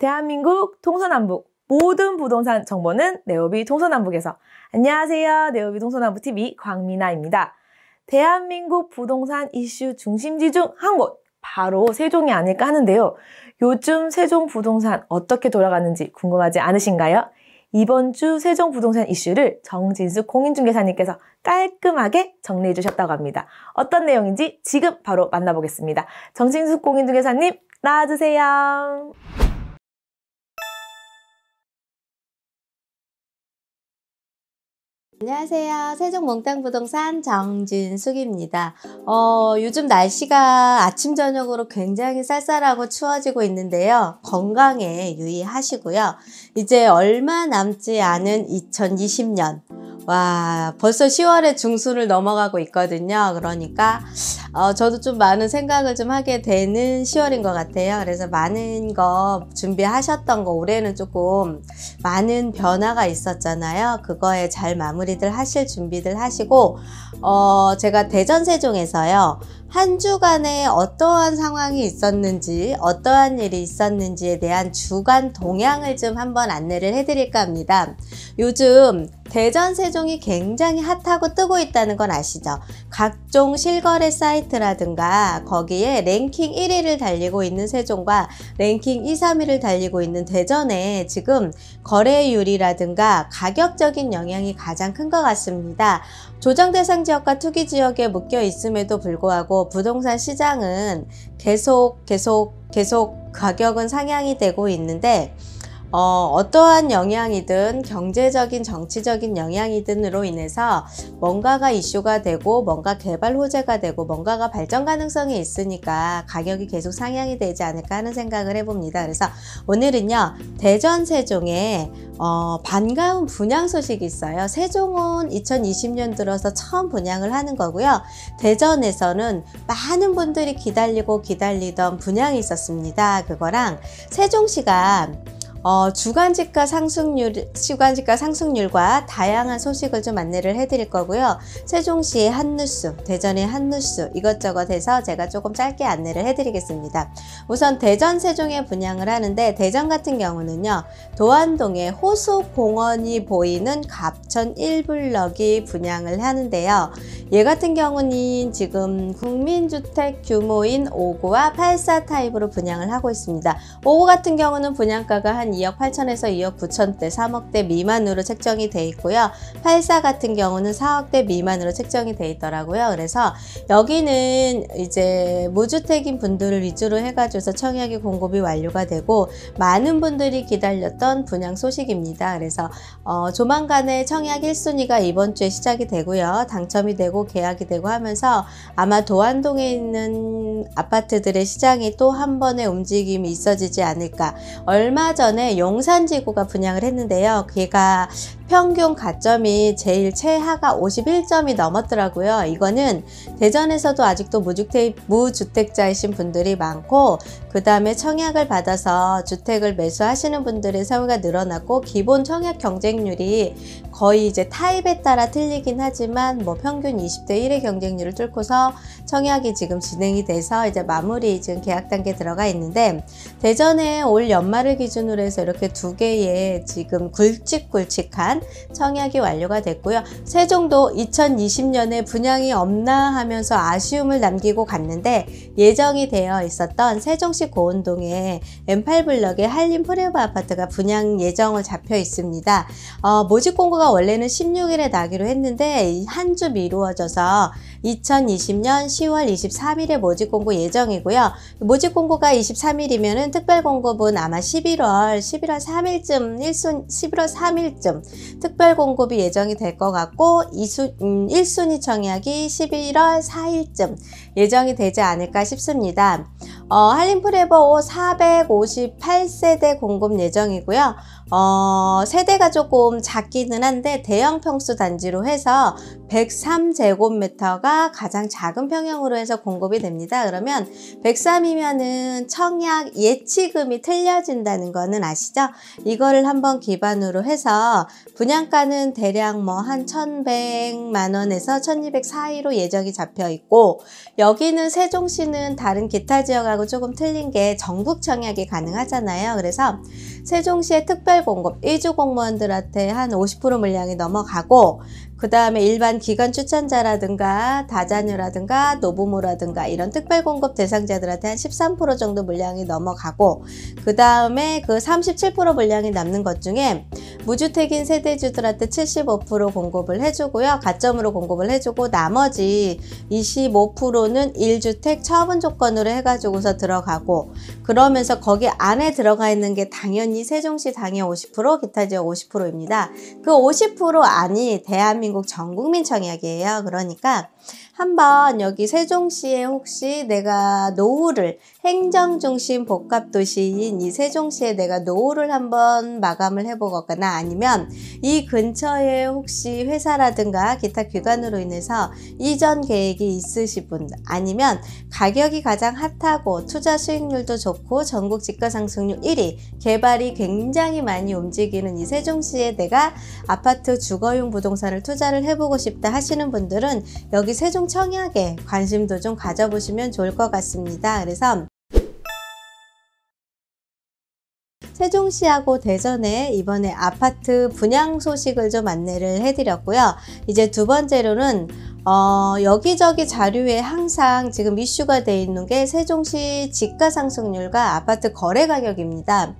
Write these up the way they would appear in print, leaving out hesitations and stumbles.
대한민국 동서남북 모든 부동산 정보는 네오비 동서남북에서. 안녕하세요. 네오비 동서남북TV 광미나입니다. 대한민국 부동산 이슈 중심지 중 한 곳, 바로 세종이 아닐까 하는데요. 요즘 세종 부동산 어떻게 돌아가는지 궁금하지 않으신가요? 이번 주 세종 부동산 이슈를 정진숙 공인중개사님께서 깔끔하게 정리해 주셨다고 합니다. 어떤 내용인지 지금 바로 만나보겠습니다. 정진숙 공인중개사님 나와주세요. 안녕하세요. 세종몽땅부동산 정진숙입니다. 요즘 날씨가 아침 저녁으로 굉장히 쌀쌀하고 추워지고 있는데요. 건강에 유의하시고요. 이제 얼마 남지 않은 2020년, 와, 벌써 10월의 중순을 넘어가고 있거든요. 그러니까 저도 좀 많은 생각을 좀 하게 되는 10월인 것 같아요. 그래서 많은 거 준비하셨던 거, 올해는 조금 많은 변화가 있었잖아요. 그거에 잘 마무리들 하실 준비들 하시고, 제가 대전 세종에서요, 한 주간에 어떠한 상황이 있었는지, 어떠한 일이 있었는지에 대한 주간 동향을 좀 한번 안내를 해드릴까 합니다. 요즘 대전 세종이 굉장히 핫하고 뜨고 있다는 건 아시죠? 각종 실거래 사이트라든가 거기에 랭킹 1위를 달리고 있는 세종과 랭킹 2, 3위를 달리고 있는 대전에 지금 거래율이라든가 가격적인 영향이 가장 큰 것 같습니다. 조정 대상 지역과 투기 지역에 묶여 있음에도 불구하고 부동산 시장은 계속 가격은 상향이 되고 있는데, 어떠한 영향이든 경제적인 정치적인 영향이든으로 인해서 뭔가가 이슈가 되고 뭔가 개발 호재가 되고 뭔가가 발전 가능성이 있으니까 가격이 계속 상향이 되지 않을까 하는 생각을 해봅니다. 그래서 오늘은요, 대전 세종에 반가운 분양 소식이 있어요. 세종은 2020년 들어서 처음 분양을 하는 거고요. 대전에서는 많은 분들이 기다리던 분양이 있었습니다. 그거랑 세종시가 주간지가 상승률과 다양한 소식을 좀 안내를 해드릴 거고요. 세종시의 핫뉴스, 대전의 핫뉴스 이것저것 해서 제가 조금 짧게 안내를 해드리겠습니다. 우선 대전 세종에 분양을 하는데, 대전 같은 경우는요, 도안동에 호수공원이 보이는 갑천 1블럭이 분양을 하는데요. 얘 같은 경우는 지금 국민주택 규모인 5구와 8사 타입으로 분양을 하고 있습니다. 5구 같은 경우는 분양가가 한 2억 8천에서 2억 9천대, 3억대 미만으로 책정이 돼 있고요. 8사 같은 경우는 4억대 미만으로 책정이 돼 있더라고요. 그래서 여기는 이제 무주택인 분들을 위주로 해가지고서 청약이 공급이 완료가 되고 많은 분들이 기다렸던 분양 소식입니다. 그래서 조만간에 청약 1순위가 이번 주에 시작이 되고요. 당첨이 되고 계약이 되고 하면서 아마 도안동에 있는 아파트들의 시장이 또 한 번의 움직임이 있어지지 않을까. 얼마 전에 용산지구가 분양을 했는데요. 걔가 평균 가점이 제일 최하가 51점이 넘었더라고요. 이거는 대전에서도 아직도 무주택자이신 분들이 많고, 그 다음에 청약을 받아서 주택을 매수하시는 분들의 수요가 늘어났고, 기본 청약 경쟁률이 거의 이제 타입에 따라 틀리긴 하지만 뭐 평균 20대 1의 경쟁률을 뚫고서 청약이 지금 진행이 돼서 이제 마무리 지금 계약 단계에 들어가 있는데, 대전에 올 연말을 기준으로 해서 이렇게 두 개의 지금 굵직굵직한 청약이 완료가 됐고요. 세종도 2020년에 분양이 없나 하면서 아쉬움을 남기고 갔는데, 예정이 되어 있었던 세종시 고운동의 M8블럭의 한림 프레브 아파트가 분양 예정을 잡혀 있습니다. 모집 공고가 원래는 16일에 나기로 했는데 한 주 미루어져서 2020년 10월 23일에 모집 공고 예정이고요. 모집 공고가 23일이면은 특별 공급은 아마 11월 3일쯤 특별 공급이 예정이 될 것 같고, 1순위 청약이 11월 4일쯤 예정이 되지 않을까 싶습니다. 한림프레버 458세대 공급 예정이고요. 세대가 조금 작기는 한데 대형 평수 단지로 해서 103제곱미터가 가장 작은 평형으로 해서 공급이 됩니다. 그러면 103이면은 청약 예치금이 틀려진다는 거는 아시죠? 이거를 한번 기반으로 해서 분양가는 대략 뭐 한 1,100만 원에서 1,200 사이로 예정이 잡혀 있고, 여기는 세종시는 다른 기타 지역하고 조금 틀린 게 전국 청약이 가능하잖아요. 그래서 세종시의 특별공급, 이주 공무원들한테 한 50% 물량이 넘어가고, 그 다음에 일반 기관 추천자라든가 다자녀라든가 노부모라든가 이런 특별공급 대상자들한테 한 13% 정도 물량이 넘어가고, 그 다음에 그 37% 물량이 남는 것 중에 무주택인 세대주들한테 75% 공급을 해주고요. 가점으로 공급을 해주고, 나머지 25%는 1주택 처분 조건으로 해가지고서 들어가고, 그러면서 거기 안에 들어가 있는 게 당연히 세종시 당연 50%, 기타 지역 50%입니다. 그 50% 안이 대한민국 전국민 청약이에요. 그러니까 한번 여기 세종시에 혹시 내가 노후를, 행정중심 복합도시인 이 세종시에 내가 노후를 한번 마감을 해보거나, 아니면 이 근처에 혹시 회사라든가 기타 기관으로 인해서 이전 계획이 있으신 분, 아니면 가격이 가장 핫하고 투자 수익률도 좋고 전국 집가 상승률 1위, 개발이 굉장히 많이 움직이는 이 세종시에 내가 아파트 주거용 부동산을 투자를 해보고 싶다 하시는 분들은 여기 세종 청약에 관심도 좀 가져보시면 좋을 것 같습니다. 그래서 세종시하고 대전에 이번에 아파트 분양 소식을 좀 안내를 해드렸고요. 이제 두 번째로는 여기저기 자료에 항상 지금 이슈가 돼 있는 게 세종시 집가 상승률과 아파트 거래 가격입니다.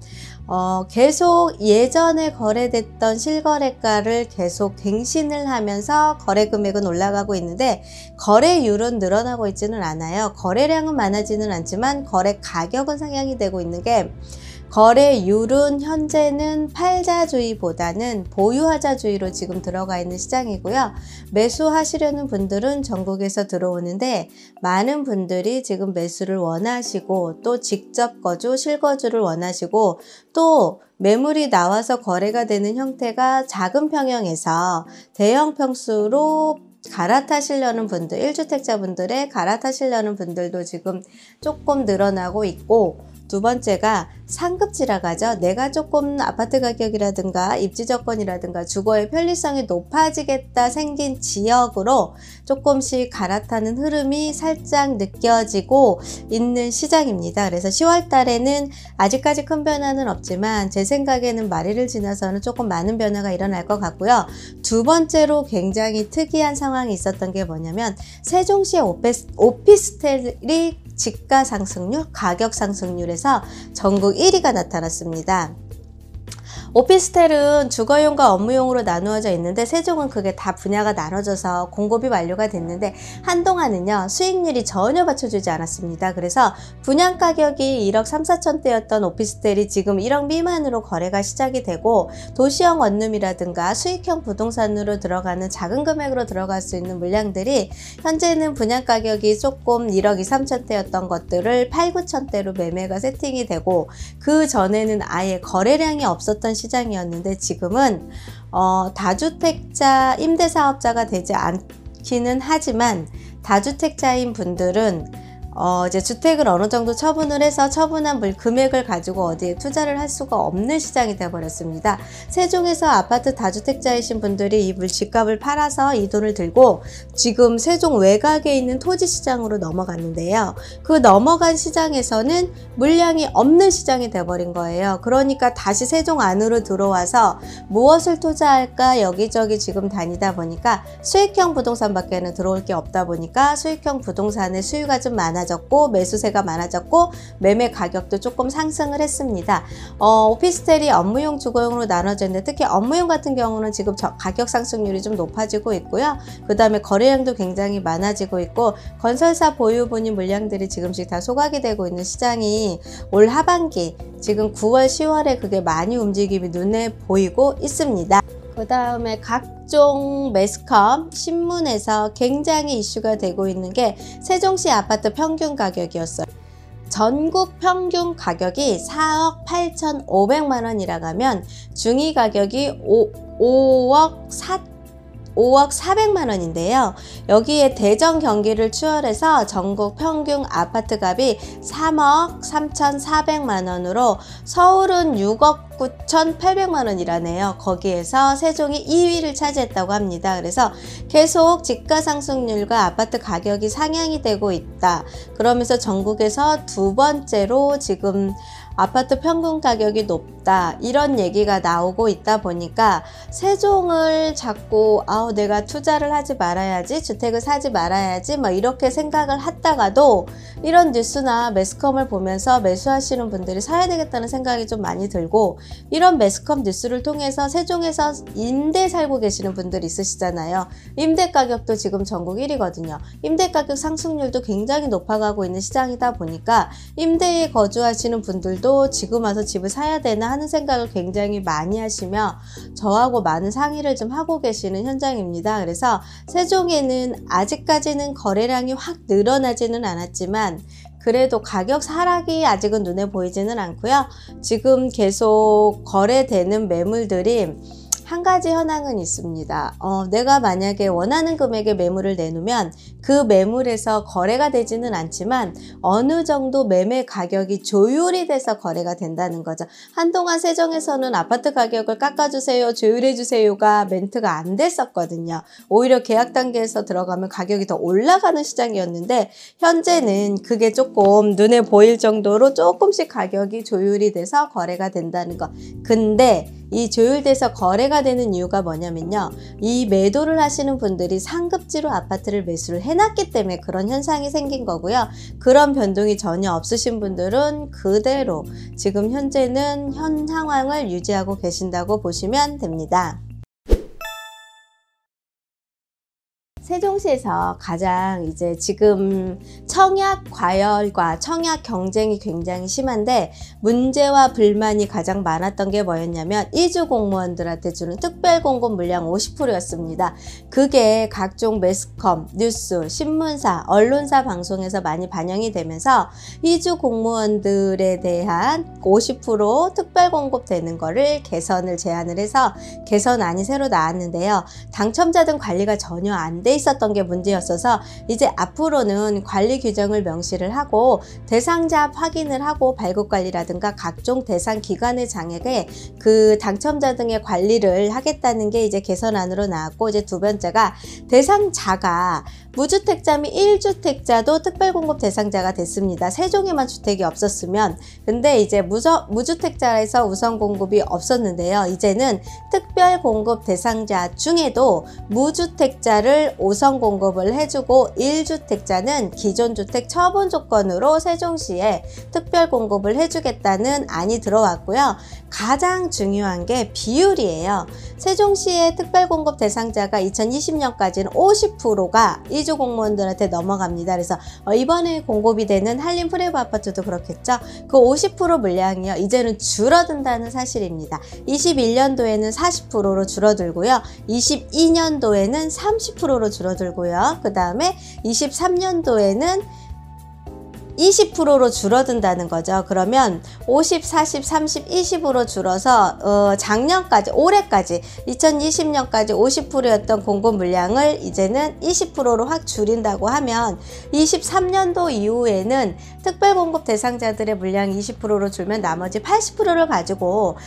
계속 예전에 거래됐던 실거래가를 계속 갱신을 하면서 거래 금액은 올라가고 있는데 거래율은 늘어나고 있지는 않아요. 거래량은 많아지는 않지만 거래 가격은 상향이 되고 있는 게, 거래율은 현재는 팔자주의보다는 보유하자주의로 지금 들어가 있는 시장이고요. 매수하시려는 분들은 전국에서 들어오는데 많은 분들이 지금 매수를 원하시고, 또 직접 거주, 실거주를 원하시고, 또 매물이 나와서 거래가 되는 형태가 작은 평형에서 대형 평수로 갈아타시려는 분들, 1주택자 분들의 갈아타시려는 분들도 지금 조금 늘어나고 있고, 두 번째가 상급지라고 하죠. 내가 조금 아파트 가격이라든가 입지 조건이라든가 주거의 편리성이 높아지겠다 생긴 지역으로 조금씩 갈아타는 흐름이 살짝 느껴지고 있는 시장입니다. 그래서 10월 달에는 아직까지 큰 변화는 없지만 제 생각에는 말일을 지나서는 조금 많은 변화가 일어날 것 같고요. 두 번째로 굉장히 특이한 상황이 있었던 게 뭐냐면, 세종시의 오피스텔이 집가 상승률, 가격 상승률에서 전국 1위가 나타났습니다. 오피스텔은 주거용과 업무용으로 나누어져 있는데 세종은 그게 다 분야가 나눠져서 공급이 완료가 됐는데, 한동안은요 수익률이 전혀 받쳐주지 않았습니다. 그래서 분양가격이 1억 3, 4천대였던 오피스텔이 지금 1억 미만으로 거래가 시작이 되고, 도시형 원룸이라든가 수익형 부동산으로 들어가는 작은 금액으로 들어갈 수 있는 물량들이 현재는 분양가격이 조금 1억 2, 3천대였던 것들을 8, 9천대로 매매가 세팅이 되고, 그 전에는 아예 거래량이 없었던 시장이었는데 지금은 다주택자 임대사업자가 되지 않기는 하지만 다주택자인 분들은 이제 주택을 어느 정도 처분을 해서 처분한 금액을 가지고 어디에 투자를 할 수가 없는 시장이 되어버렸습니다. 세종에서 아파트 다주택자이신 분들이 이 집값을 팔아서 이 돈을 들고 지금 세종 외곽에 있는 토지 시장으로 넘어갔는데요. 그 넘어간 시장에서는 물량이 없는 시장이 되어버린 거예요. 그러니까 다시 세종 안으로 들어와서 무엇을 투자할까 여기저기 지금 다니다 보니까 수익형 부동산밖에는 들어올 게 없다 보니까 수익형 부동산의 수요가 좀 많아졌고 매수세가 많아졌고 매매 가격도 조금 상승을 했습니다. 오피스텔이 업무용, 주거용으로 나눠져 있는데 특히 업무용 같은 경우는 지금 가격 상승률이 좀 높아지고 있고요. 그 다음에 거래량도 굉장히 많아지고 있고 건설사 보유분인 물량들이 지금씩 다 소각이 되고 있는 시장이 올 하반기 지금 9월, 10월에 그게 많이 움직임이 눈에 보이고 있습니다. 그 다음에 각종 매스컴, 신문에서 굉장히 이슈가 되고 있는 게 세종시 아파트 평균 가격이었어요. 전국 평균 가격이 4억 8,500만 원이라고 하면 중위 가격이 5억 400만 원인데요. 여기에 대전 경기를 추월해서 전국 평균 아파트 값이 3억 3,400만 원으로 서울은 6억 9,800만 원이라네요. 거기에서 세종이 2위를 차지했다고 합니다. 그래서 계속 집가 상승률과 아파트 가격이 상향이 되고 있다. 그러면서 전국에서 두 번째로 지금 아파트 평균 가격이 높다, 이런 얘기가 나오고 있다 보니까 세종을 자꾸 내가 투자를 하지 말아야지, 주택을 사지 말아야지 이렇게 생각을 했다가도 이런 뉴스나 매스컴을 보면서 매수하시는 분들이 사야 되겠다는 생각이 좀 많이 들고, 이런 매스컴 뉴스를 통해서 세종에서 임대 살고 계시는 분들 있으시잖아요. 임대 가격도 지금 전국 1위거든요. 임대 가격 상승률도 굉장히 높아가고 있는 시장이다 보니까 임대에 거주하시는 분들도 지금 와서 집을 사야 되나 하는 생각을 굉장히 많이 하시며 저하고 많은 상의를 좀 하고 계시는 현장입니다. 그래서 세종에는 아직까지는 거래량이 확 늘어나지는 않았지만 그래도 가격 하락이 아직은 눈에 보이지는 않고요. 지금 계속 거래되는 매물들이 한 가지 현황은 있습니다. 내가 만약에 원하는 금액의 매물을 내놓으면 그 매물에서 거래가 되지는 않지만 어느 정도 매매 가격이 조율이 돼서 거래가 된다는 거죠. 한동안 세종에서는 아파트 가격을 깎아주세요, 조율해주세요가 멘트가 안 됐었거든요. 오히려 계약 단계에서 들어가면 가격이 더 올라가는 시장이었는데 현재는 그게 조금 눈에 보일 정도로 조금씩 가격이 조율이 돼서 거래가 된다는 거. 근데 이 조율돼서 거래가 되는 이유가 뭐냐면요, 이 매도를 하시는 분들이 상급지로 아파트를 매수를 해놨기 때문에 그런 현상이 생긴 거고요. 그런 변동이 전혀 없으신 분들은 그대로 지금 현재는 현 상황을 유지하고 계신다고 보시면 됩니다. 세종시에서 가장 이제 지금 청약 과열과 청약 경쟁이 굉장히 심한데 문제와 불만이 가장 많았던 게 뭐였냐면 이주 공무원들한테 주는 특별 공급 물량 50%였습니다. 그게 각종 매스컴, 뉴스, 신문사, 언론사 방송에서 많이 반영이 되면서 이주 공무원들에 대한 50% 특별 공급되는 거를 개선을 제안을 해서 개선안이 새로 나왔는데요. 당첨자등 관리가 전혀 안 돼 있었던 게 문제였어서 이제 앞으로는 관리 규정을 명시를 하고 대상자 확인을 하고 발급관리라든가 각종 대상 기관의 장에게 그 당첨자 등의 관리를 하겠다는 게 이제 개선안으로 나왔고, 이제 두 번째가 대상자가 무주택자 및 1주택자도 특별공급 대상자가 됐습니다. 세종에만 주택이 없었으면. 근데 이제 무주택자에서 우선 공급이 없었는데요. 이제는 특별공급 대상자 중에도 무주택자를 우선 공급을 해주고 1주택자는 기존 주택 처분 조건으로 세종시에 특별공급을 해주겠다는 안이 들어왔고요. 가장 중요한 게 비율이에요. 세종시의 특별공급 대상자가 2020년까지는 50%가 이주 공무원들한테 넘어갑니다. 그래서 이번에 공급이 되는 한림 프레브 아파트도 그렇겠죠. 그 50% 물량이요, 이제는 줄어든다는 사실입니다. 21년도에는 40%로 줄어들고요. 22년도에는 30%로 줄어들고요. 그 다음에 23년도에는 20%로 줄어든다는 거죠. 그러면 50, 40, 30, 20으로 줄어서 작년까지, 올해까지 2020년까지 50%였던 공급 물량을 이제는 20%로 확 줄인다고 하면 23년도 이후에는 특별공급 대상자들의 물량이 20%로 줄면 나머지 80%를 가지고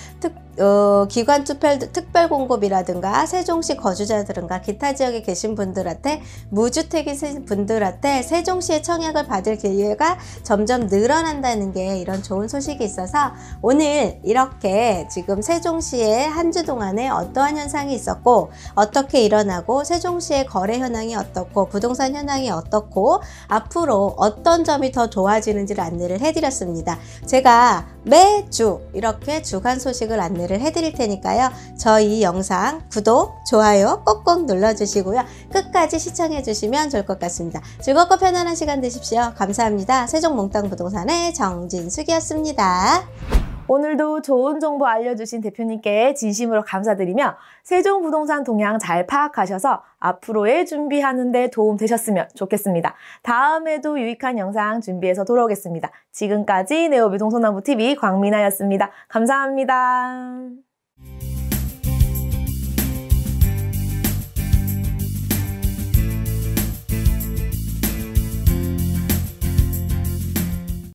기관 특별공급이라든가 세종시 거주자들은가 기타 지역에 계신 분들한테, 무주택이신 분들한테 세종시의 청약을 받을 기회가 점점 늘어난다는 게 이런 좋은 소식이 있어서 오늘 이렇게 지금 세종시에 한 주 동안에 어떠한 현상이 있었고 어떻게 일어나고 세종시의 거래 현황이 어떻고 부동산 현황이 어떻고 앞으로 어떤 점이 더 좋아지는지를 안내를 해드렸습니다. 제가 매주 이렇게 주간 소식을 안내를 해드릴 테니까요. 저희 영상 구독, 좋아요 꼭꼭 눌러주시고요. 끝까지 시청해주시면 좋을 것 같습니다. 즐겁고 편안한 시간 되십시오. 감사합니다. 세종몽땅 부동산의 정진숙이었습니다. 오늘도 좋은 정보 알려주신 대표님께 진심으로 감사드리며 세종부동산 동향 잘 파악하셔서 앞으로의 준비하는 데 도움 되셨으면 좋겠습니다. 다음에도 유익한 영상 준비해서 돌아오겠습니다. 지금까지 네오비 동서남북TV 광미나였습니다. 감사합니다.